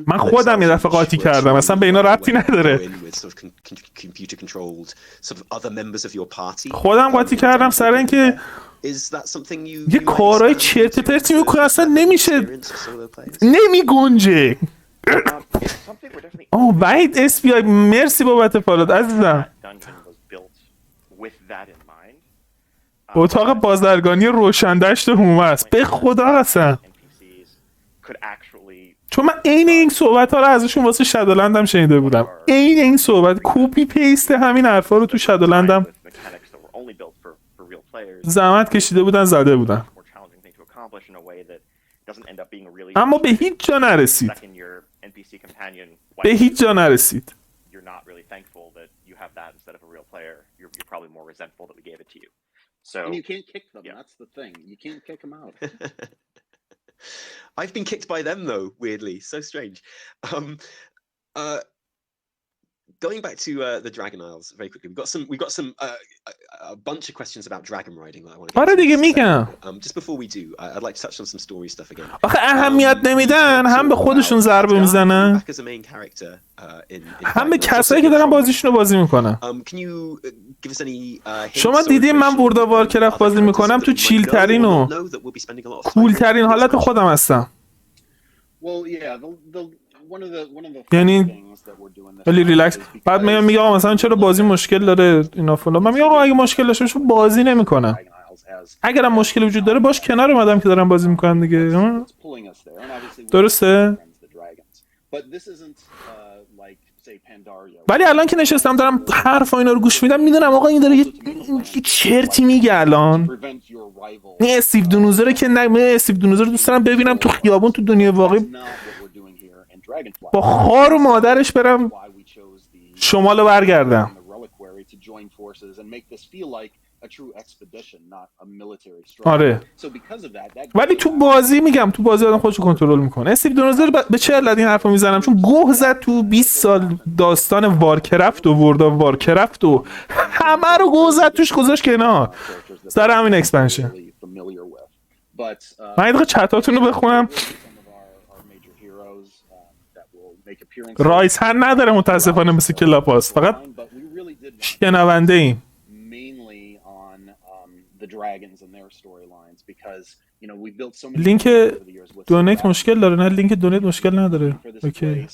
من خودم یه دفعه قاطی کردم، اصلا به اینا ربطی نداره. خودم قاطی کردم سر اینکه یه کارهای چرت پرتی میکنه اصلا نمیشه، نمیگنجه. وحید SBI مرسی بابت فالوت عزیزم. اتاق بازرگانی روشندشت هومه است به خدا قسم، چون من عین این صحبت ها رو ازشون واسه شادولند هم شنیده بودم. عین این صحبت کپی پیست همین حرفا رو تو شادولند هم زحمت کشیده بودن زده بودن، اما به هیچ جا نرسید. به هیچ جا نرسید. And you can't kick them. That's the thing. You can't kick them out. I've been kicked by them though, weirdly. So strange. Going back to the Dragon Isles very quickly. We've got some a bunch of questions about dragon riding that I want to get آره دیگه میگم. Just before we do, I'd like to touch on some story stuff again. آخه اهمیت نمیدن، هم به خودشون ضربه میزنن، هم به کسایی که دارن بازیشون رو بازی میکنن. شما دیدین من ورلد اف وارکرافت بازی میکنم، تو چیل ترین و کول ترین حالت خودم هستم. یعنی خیلی ریلکس. بعد میگم آقا مثلا چرا بازی مشکل داره اینا فلان، من میگم آقا اگه مشکل داشته باشه بازی نمیکنم، اگرم مشکل وجود داره باش کنار اومدم که دارم بازی میکنم دیگه. درسته؟ ولی الان که نشستم دارم حرف اینا رو گوش میدم میدونم آقا این داره یه چرتی میگه. الان این استیو دونوزر که استیو دونوزر دوست دارم ببینم تو خیابون تو دنیای واقعی با خار و مادرش برم شمالو برگردم. آره ولی تو بازی میگم، تو بازی آدم خودشو کنترل میکنه. استیو دونوزر به چه علت این حرفو میزنم؟ چون گوه زد تو 20 سال داستان وارکرافت و ورلد اف وارکرافت و همه رو گوه زد توش گذاشت کنار سر همین اکسپنشن. من یه چتاتون رو بخونم. رایس هر نداره متاسفانه مثل کلاپاس، فقط شنونده ایم. لینک دونیت مشکل داره؟ نه لینک دونیت مشکل نداره. اوکی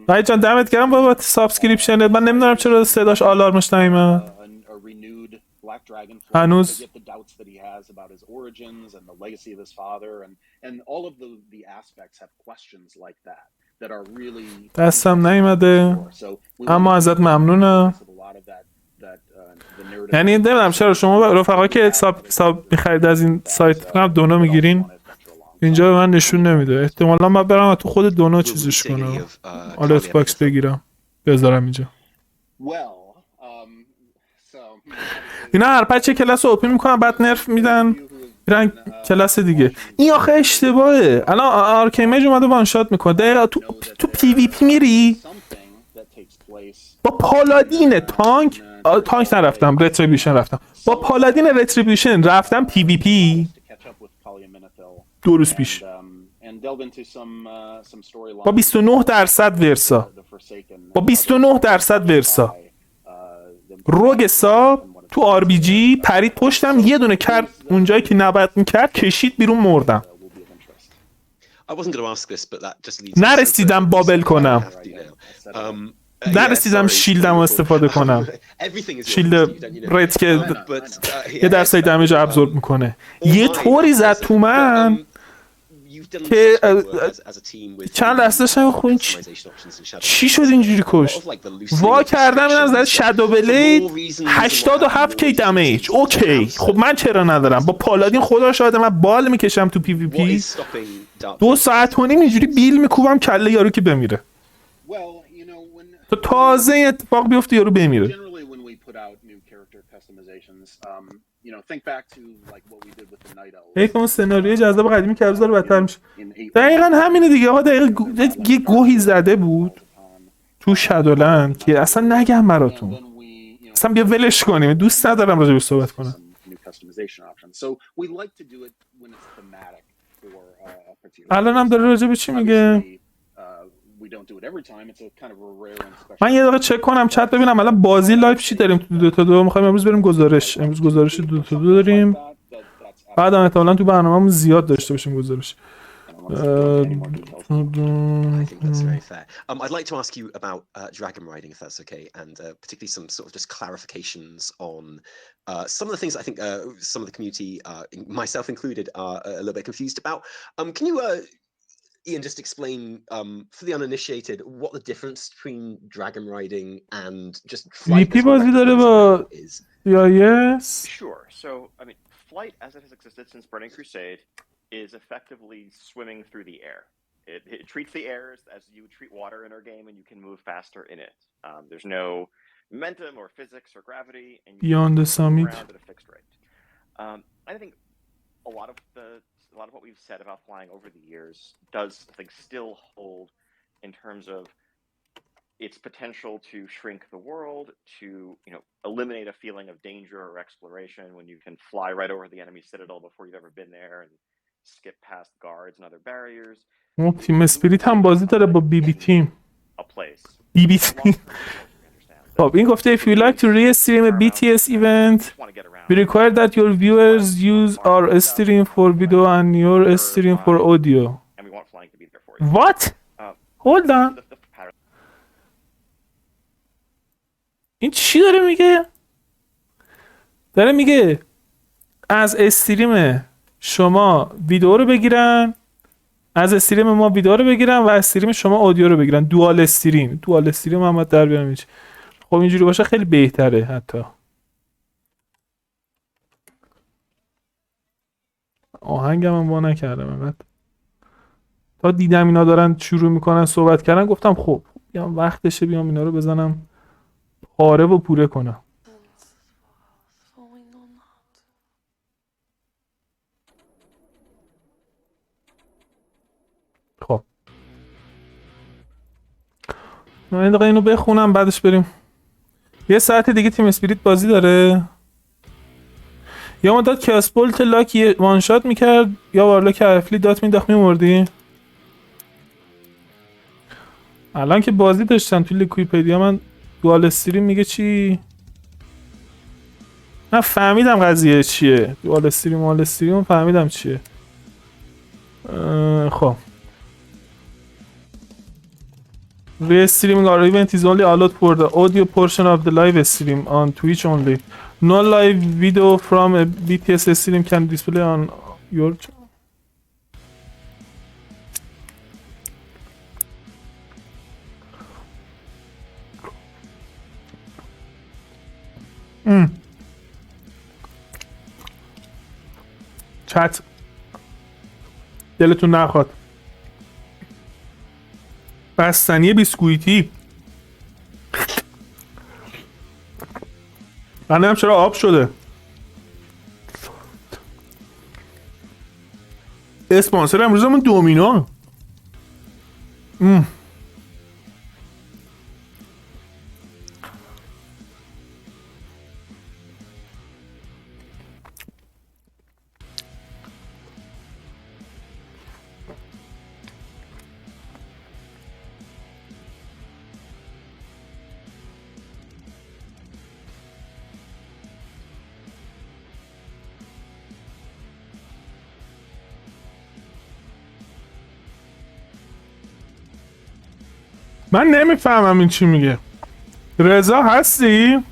وای جان دمت گرم بابت سابسکریپشن. من نمیدونم چرا صداش آلارمش نمیاد هنوز. دستم نیومده اما ازت ممنونم. یعنی نمیدونم چرا شما رفقا که ساب میخرید از این سایت فقط دونا میگیرین اینجا به من نشون نمیده. احتمالا من برم تو خود دونا چیزش کنم، آلت باکس بگیرم بذارم اینجا. اینا هر پچ کلاس رو اوپن میکنن بعد نرف میدن میرن کلاس دیگه. این آخه اشتباهه. الان آرکیمیج اومده وان شات میکنه دقیقا تو پی وی پی میری با پالادین تانک نرفتم، رتریبیوشن رفتم، با پالادین رتریبیوشن رفتم پی وی پی 2 روز پیش با 29% ورسا، با 29% ورسا روگ ساب تو آر بی جی پرید پشتم، یه دونه کرد اونجایی که نباید میکرد، کشید بیرون، مردم. نرسیدم بابل کنم، نرسیدم شیلدم استفاده کنم. شیلد ریت که یه درصد دمیج ابزورب میکنه یه طوری زد تو من که چند دستش خون چی شد اینجوری کشت. وا کردم اینم زد شادو بلید 87 کی دمیج. اوکی خب من چرا ندارم؟ با پالادین خدا شاهده من بال میکشم تو پی وی پی 2 ساعت و نیم اینجوری بیل میکوبم کله یارو که بمیره تو تازه اتفاق بیفته یارو بمیره. یک اون سناریوی جذاب قدیمی که هر روز بدتر میشه. دقیقاً همینه دیگه. آقا دقیقاً یه گوهی زده بود تو شادولند که اصلا نگم براتون اصلا بیا ولش کنیم، دوست ندارم راجع بهش صحبت کنم. الان هم داره راجع به چی میگه؟ من یه دقیقه چک کنم چت ببینم الان بازی لایو چی داریم تو 2 تا 2. میخوایم امروز بریم گزارش. امروز گزارش 2 تا 2 داریم. بعدم احتمالاً تو برنامه‌مون زیاد داشته باشیم گزارش. I think that's very fair. I'd like to ask you about dragon riding, if that's okay, and particularly some sort of just clarifications on some of the things I think some of the community, myself included, are a little bit confused about. Can you, Ian, just explain for the uninitiated what the difference between dragon riding and just flight VP بازی داره با is? yes. Sure. So, I mean, flight as it has existed since Burning Crusade is effectively swimming through the air. It treats the air as you would treat water in our game, and you can move faster in it. There's no momentum or physics or gravity, and you Beyond the move summit around at a fixed rate. I think a lot of what we've said about flying over the years does, I think, still hold in terms of its potential to shrink the world, to eliminate a feeling of danger or exploration when you can fly right over the enemy citadel before you've ever been there and skip past guards and other barriers. تیم اسپریت هم بازی داره با بی بی تیم. بی بی تیم. خب این گفته if you like to re-stream a BTS event we require that your viewers use our stream for video and your stream for audio. What? Hold on. این چی داره میگه؟ داره میگه از استریم شما ویدیو رو بگیرن، از استریم ما ویدیو رو بگیرن و از استریم شما آدیو رو بگیرن. دوال استریم هم باید در بیارم. خب اینجوری باشه خیلی بهتره. حتی آهنگم هم وا نکردم انقدر تا دیدم اینا دارن شروع میکنن صحبت کردن گفتم خب بیام وقتشه بیام اینا رو بزنم پاره و پوره کنم. خب من دقیقه اینو بخونم بعدش بریم. یه ساعت دیگه تیم اسپریت بازی داره. یا مدت که اسپولت لاک وان شات میکرد یا وارلاک افلی دات مینداخت میمردی. الان که بازی داشتن توی لیکویپدیا من دوال استریم میگه چی؟ من فهمیدم قضیه چیه. دوال استریم فهمیدم چیه. خب Restreaming our event is only allowed for the audio portion of the live stream on Twitch only. No live video from a BTS stream can display on your channel. چت دلتون نخواد بستنی بیسکویتی من نمیم چرا آب شده. اسپانسر امروزمون دومینو. من نمیفهمم این چی میگه. رضا هستی؟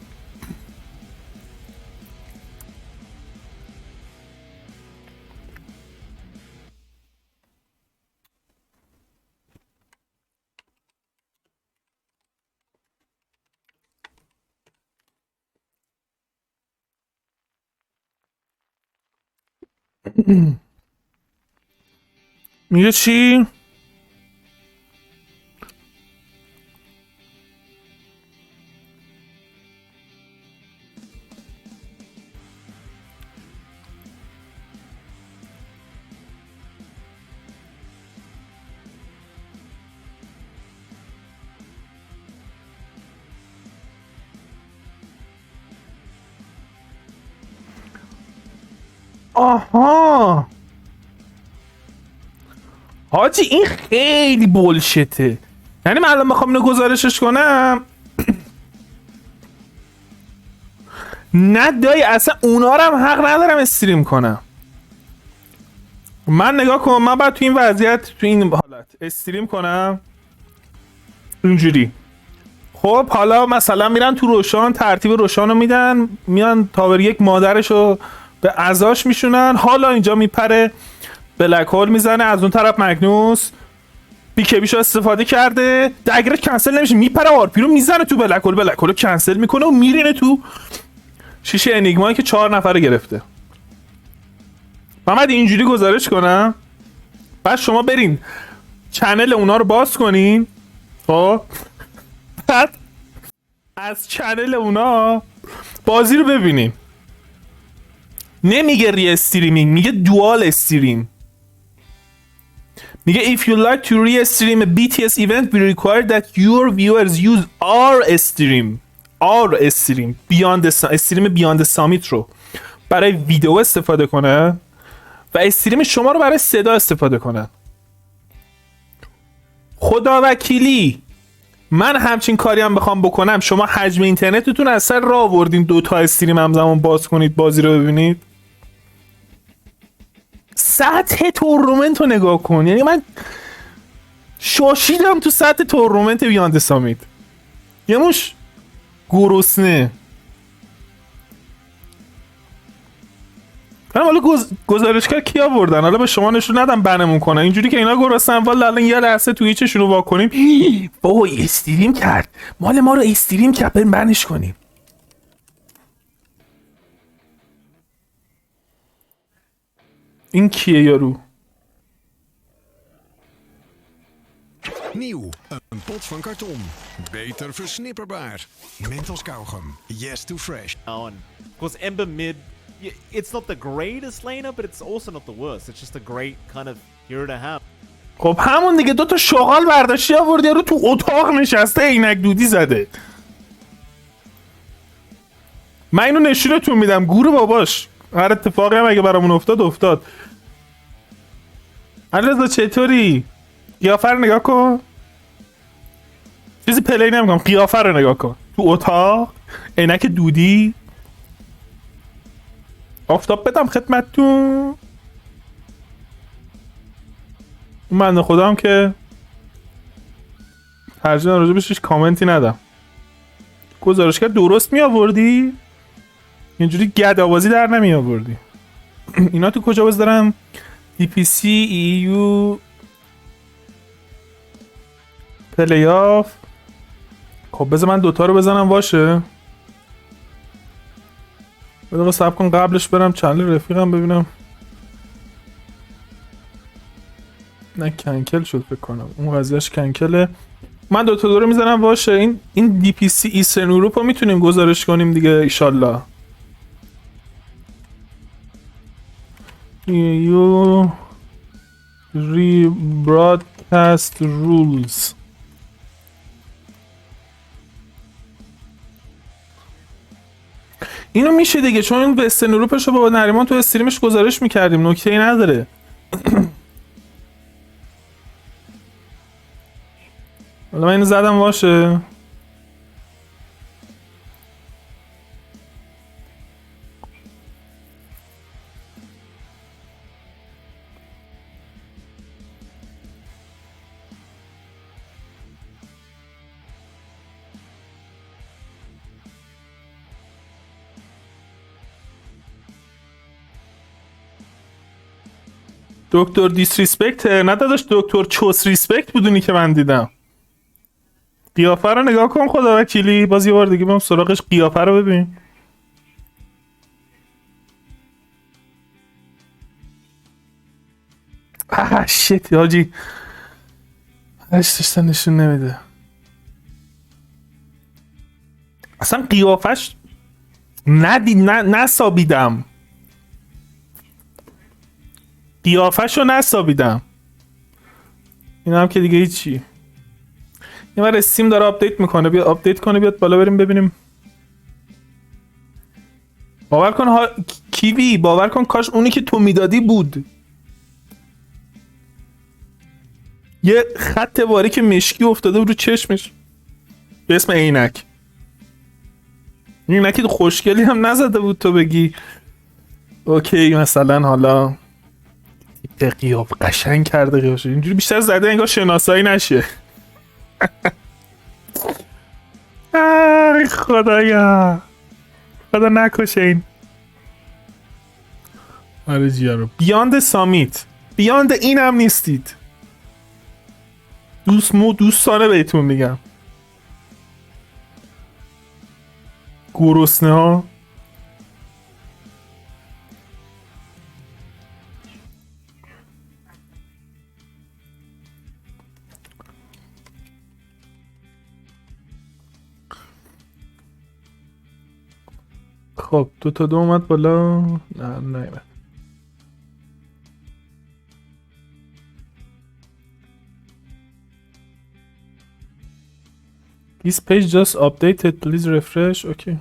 میگه چی؟ آها حاجی این خیلی بولشته. یعنی من الان بخوام اینو گزارشش کنم نه دایی اصلا اونا رو هم حق ندارم استریم کنم. من نگاه کن من باید تو این وضعیت تو این حالت استریم کنم اینجوری. خب حالا مثلا میرن تو روشان ترتیب روشان رو میدن میان تاور یک مادرش رو به عزاش میشونن. حالا اینجا میپره بلک هول میزنه از اون طرف مگنوس بیکبیش رو استفاده کرده دگرش کنسل نمیشه میپره آرپی رو میزنه تو بلک هول رو کنسل میکنه و میرینه تو شیشه انیگمایی که 4 نفر گرفته. من باید اینجوری گزارش کنم بعد شما برین چنل اونا رو باز کنین. خب بعد از چنل اونا بازی رو ببینین. نمیگه ری استریمینگ میگه دوال استریم. میگه if you like to re-stream a BTS event we require that your viewers use our stream beyond the stream beyond the summit رو برای ویدیو استفاده کنه و استریم شما رو برای صدا استفاده کنه. خدا وکیلی من همچین کاری هم بخوام بکنم شما حجم اینترنتتون از سر راه آوردین 2 تا استریم همزمان باز کنید بازی رو ببینید. سطح تورنمنت رو نگاه کن. یعنی من شاشیدم تو سطح تورنمنت بیاند سامیت. یه مش گرسنه. حالا گزارشگر کیا بردن حالا به شما نشون ندم بنمون کنن اینجوری که اینا گرسنن والا الان یه لحظه توییچشون رو واکنیم وای استریم کرد مال ما رو استریم کرد بریم بنش کنیم. این کیه یارو؟ Nieuw, een pot van karton. Beter versnipperbaar. Mentos kauwgum. Yes to fresh. And of course, Ember mid, it's not the greatest laner, but it's also not the worst. It's just a great kind of hero to have. خب همون دیگه 2 تا شغال برداشتی آوردی رو تو اتاق نشسته عینک دودی زده. من اینو نشونتون میدم گور باباش. هر اتفاقی هم اگه برامون افتاد. علیرضا چطوری؟ قیافه رو نگاه کن. چیزی پلی نمیکنم قیافه رو نگاه کن. تو اتاق عینک دودی آفتاب بدم خدمتتون. من خدا هم که ترجیح راجع بهش هیچ کامنتی ندم. گزارشگر درست می آوردی؟ اینجوری گدابازی در نمی آوردی. اینا تو کجا بذارم؟ DPC EU پلی آف. خب بذار من 2 تا رو بزنم باشه. بذار صبر کن قبلش برم چنل رفیقم ببینم. نه کنکل شد فکر کنم اون قضیهش کنکله. من 2 تا رو میزنم باشه. این DPC ایسترن اروپا میتونیم گزارش کنیم دیگه ایشالله. EU rebroadcast rules. اینو میشه دیگه چون این وسترن اروپاشو با نریمان تو استریمش گزارش میکردیم نکته ای نداره. حالا من اینو زدم باشه. دکتر دیسریسپکت نداداش دکتر چوس ریسپکت بودونی که من دیدم. قیافه رو نگاه کن خدا وکیلی. باز یه بار دیگه بریم سراغش قیافه رو ببین. شیت حاجی اشتش نشون نمیده اصلا قیافش نسابیدم. قیافش رو نسابیدم. این هم که دیگه هیچی. این بار استیم داره آپدیت میکنه. بیا آپدیت کنه بیاد بالا بریم ببینیم. باور کن کیوی باور کن کاش اونی که تو میدادی بود. یه خط باریک مشکی افتاده بود رو چشمش به اسم عینک. عینکی خوشگلی هم نزده بود تو بگی اوکی مثلا حالا قیاب قشنگ کرده قیابش اینجوری بیشتر زده انگار شناسایی نشه. ای خدایا خدا نکشه این. آره جیارو بیاند سامیت بیاند این هم نیستید. دوستانه بهتون میگم گرسنه ها. خب 2 تا 2 اومد بالا. نه نیومد. This page just updated. Please refresh. Okay.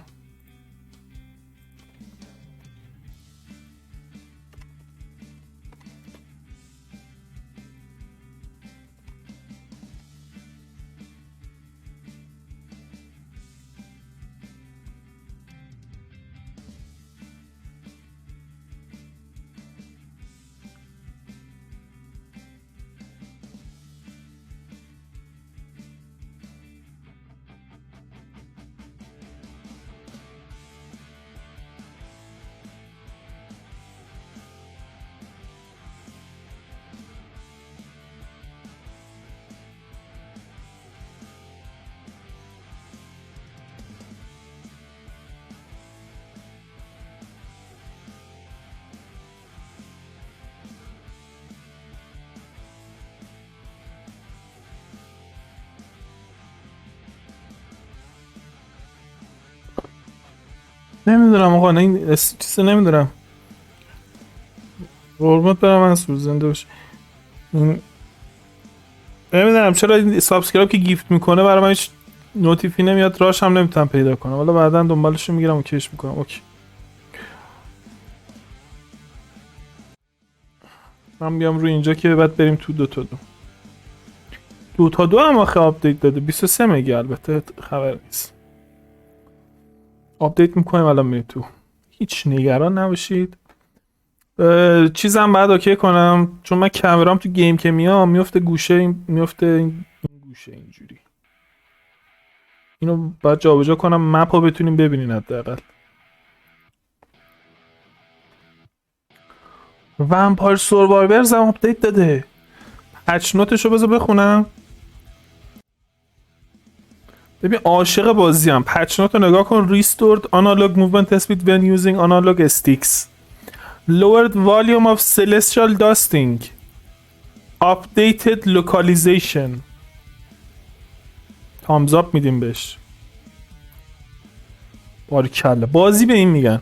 نمیدونم آقا این چیزو نمیدونم. قربونت برم من سوزنده باشه. نمیدونم چرا این سابسکرایب که گیفت میکنه برای من هیچ نوتیفی نمیاد. راش هم نمیتونم پیدا کنم. حالا بعدا دنبالش میگیرم و کش میکنم. اوکی من بیام روی اینجا که بعد بریم تو 2 تا 2. 2 تا 2 هم آخه آپدیت داده 23 مگه. البته خبر نیست آپدیت میکنیم الان میریم تو. هیچ نگران نباشید. چیزم بعد اوکی کنم چون من کامرام تو گیم که میفته گوشه میفته این گوشه اینجوری. اینو باید جابجا کنم مپو بتونیم ببینین حداقل. ومپایر سوروایورز هم آپدیت داده. پچ نوتشو بذار بخونم. ببین عاشق بازی هم. پچ نوت رو نگاه کن. Restored analog movement speed when using analog sticks. Lowered volume of celestial dusting. Updated localization. thumbs up میدیم بهش. باریکلا بازی به این میگن.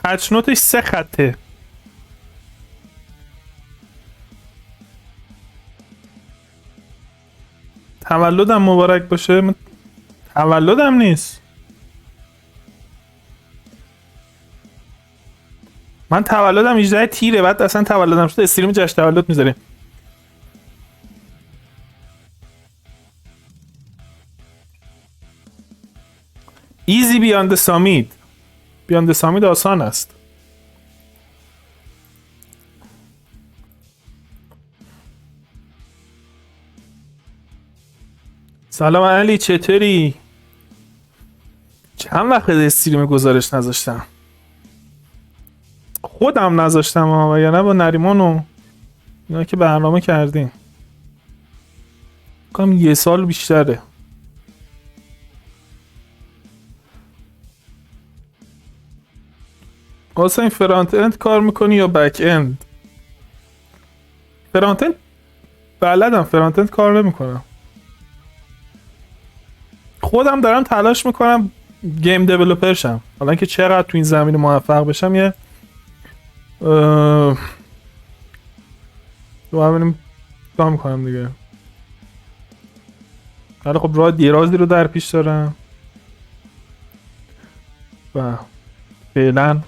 پچ نوتش 3 خطه. تولدم مبارک باشه. من تولدم نیست. من تولدم 18 تیره. بعد اصلا تولدم شده استریم جشن تولد میذاریم. ایزی بیاند سامید. بیاند سامید آسان است. سلام علی چطوری؟ چند وقت استریم گزارش نذاشتم. خودم نذاشتم و یا نه با نریمان و اینا که برنامه کردیم کنم 1 سال بیشتره. واسه این فرانت اند کار میکنی یا بک اند؟ فرانت اند بلدم. فرانت اند کار نمیکنم. خودم دارم تلاش میکنم گیم دیولپر شم. حالا که چقدر تو این زمینه موفق بشم یه رو ببینیم کار میکنم دیگه. حالا خب راه درازی رو در پیش دارم و فعلا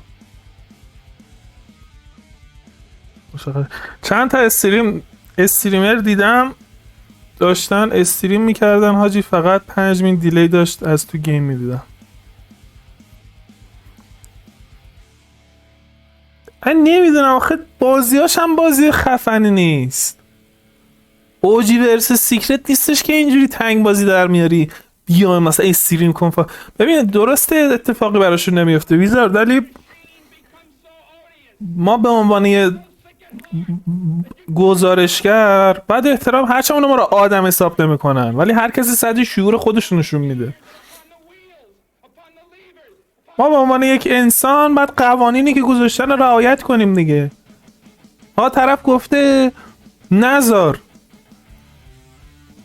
چند تا استریمر دیدم داشتن استریم میکردن حاجی، فقط 5 مین دیلی داشت از تو گیم میدیدم. من نمیدونم آخه بازیاش هم بازی خفنی نیست. اوجی ورس سیکرت نیستش که اینجوری تنگ بازی در میاری بیا مثلا استریم کن ببین درسته اتفاقی براشون نمیفته ویزارد، ولی ما به عنوان یه گزارشگر بعد احترام، هرچند ما رو آدم حساب نمیکنن ولی هر کسی سطح شعور خودش نشون میده. ما به عنوان یک انسان بعد قوانینی که گذاشتن رو رعایت کنیم دیگه. طرف گفته نذار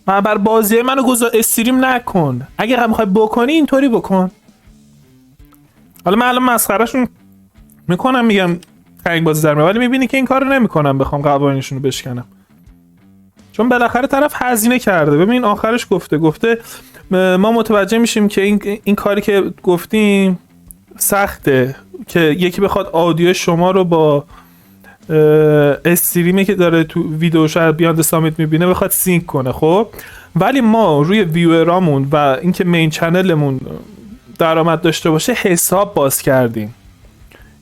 بر بازی منو استریم نکن، اگه میخوای بکنی اینطوری بکن. حالا من الان مسخرهشون میکنم میگم تنگ بازی در میاد، ولی میبینی که این کارو نمیکنم بخوام قوانینشون رو بشکنم، چون بالاخره طرف هزینه کرده. ببین آخرش گفته ما متوجه میشیم که این کاری که گفتیم سخته که یکی بخواد آدیو شما رو با استریمی که داره تو ویدیو شاید بیاند سامیت میبینه بخواد سینک کنه. خب ولی ما روی ویورامون و اینکه مین چنلمون درآمد داشته باشه حساب باز کردیم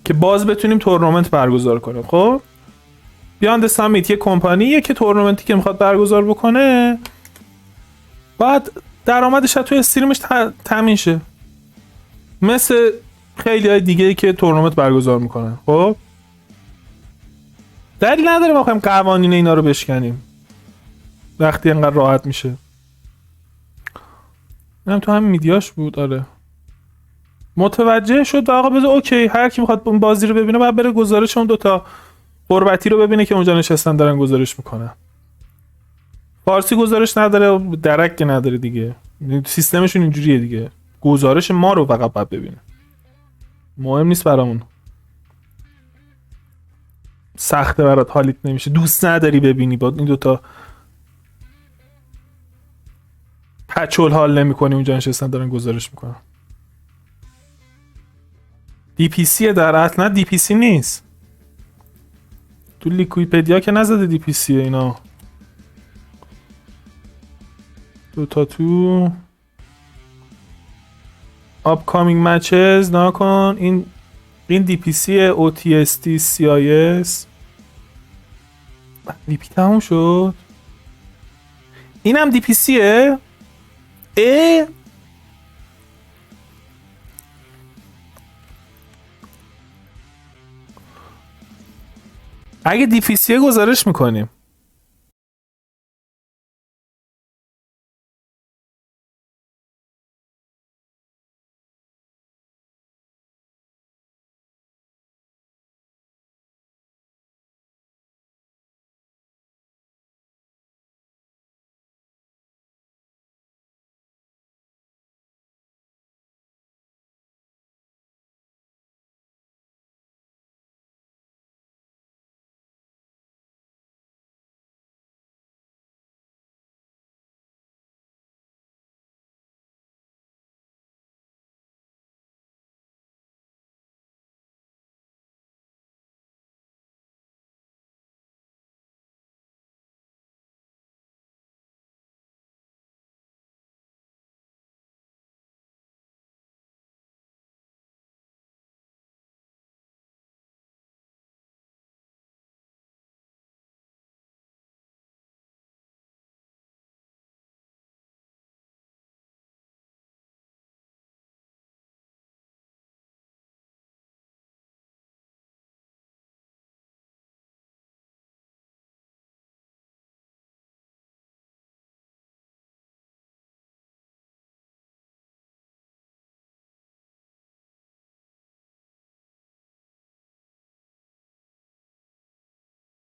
که باز بتونیم تورنمنت برگزار کنیم. خب بیاند سامیت یه کمپانیه که تورنمنتی که میخواد برگزار بکنه بعد درآمدش تو استریمش تامین شه، مثل خیلی های دیگه که تورنمنت برگزار میکنن. خب دلیل نداره ما بخوایم قوانین اینا رو بشکنیم وقتی انقدر راحت میشه. اینم تو هم میدیاش بود. آره متوجه شد آقا بذار اوکی، هر کی میخواد اون بازی رو ببینه بعد بره گزارش اون دوتا قربتی رو ببینه که اونجا نشستن دارن گزارش میکنن. فارسی گزارش نداره درک که نداره دیگه، سیستمشون اینجوریه دیگه، گزارش ما رو فقط باید ببینه، مهم نیست برامون. سخته برات، حالیت نمیشه، دوست نداری ببینی، با این دوتا پچول حال نمیکنی اونجا نشستن دارن گزارش میکنن. دی پی سی در اصل، نه دی پی سی نیست، تو لیکویپدیا که نزده دی پی سی اینا. دوتا تو upcoming matches نکن. این دی پی سی او تی اس تی سی آی اس دی پی تموم شد. اینم دی پی سیه. اگه دی پی سیه گزارش میکنیم